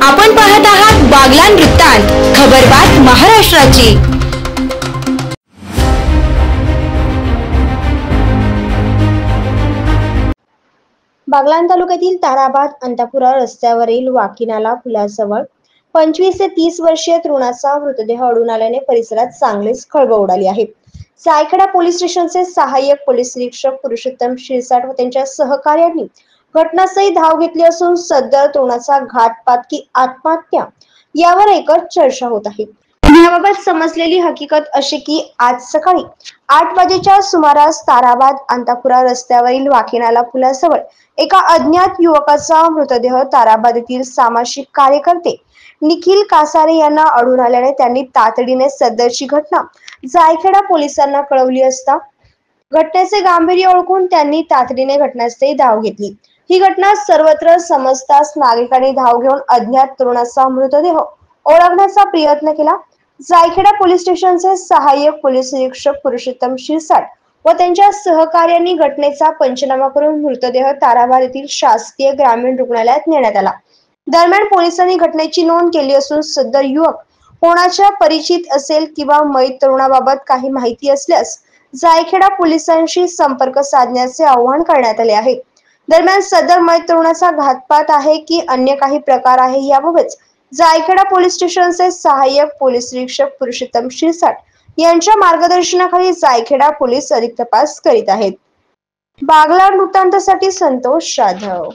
आपण पाहत आहात बागलाण वृत्तांत, खबरबात महाराष्ट्राची। बागलाण तालुक्यातील ताराबाद अंतापुरा रस्त्यावरील वाकीनाला पुलाजवळ 25 ते 30 वर्षीय तरुणाचा मृतदेह आढळून आल्याने परिसरात चांगलीच खळबळ उडाली आहे। जायखेडा पोलीस स्टेशनचे सहाय्यक पोलीस निरीक्षक पुरुषोत्तम शिरसाट व त्यांच्या सहकार्यांनी घटनास्थळी धाव घेतली असून सदर तरुणाचा घातपात की आत्महत्या यावर एकच चर्चा होत आहे। याबाबत समजलेली हकीकत अशी की आज सकाळी 8 वाजेच्या सुमारास ताराबाद अंतापुरा रस्त्यावरील वाकीनाला पुलाजवळ एका अज्ञात युवकाचा मृतदेह ताराबाद येथील सामाजिक कार्यकर्ते निखिल कासारे यांना आढळून आल्याने त्यांनी तातडीने सदरची घटना जायखेडा पोलिसांना कळवली असता घटनेचे गांभीर्य ओळखून त्यांनी तातडीने घटनास्थळी धाव घेतली। ही घटना सर्वत्र समजताच नागरिकांनी धाव घेऊन अज्ञात तरुणाचा मृतदेह ओळखण्याचा प्रयत्न केला। जायखेडा पोलीस स्टेशनचे सहाय्यक पोलीस निरीक्षक पुरुषोत्तम शिरसाट व त्यांच्या सहकार्यांनी घटनेचा पंचनामा करून मृतदेह ताराबाद येथील शासकीय ग्रामीण रुग्णालयात नेण्यात आला। दरम्यान पोलिसांनी घटनेची नोंद केली असून सदर युवक कोणाच्या परिचित असेल किंवा मयत तरुणाबाबत काही माहिती असल्यास जायखेडा पोलिसांशी संपर्क साधण्याचे आवाहन करण्यात आले आहे। दरम्यान सदर मयत तरुणाचा घातपात आहे की अन्य काही प्रकार आहे याबाबत जायखेडा पोलीस स्टेशनचे सहाय्यक पोलीस निरीक्षक पुरुषोत्तम शिरसाट यांच्या मार्गदर्शनाखाली जायखेडा पोलीस अधिक तपास करीत आहेत। बागलाण वृत्तांतासाठी संतोष जाधव।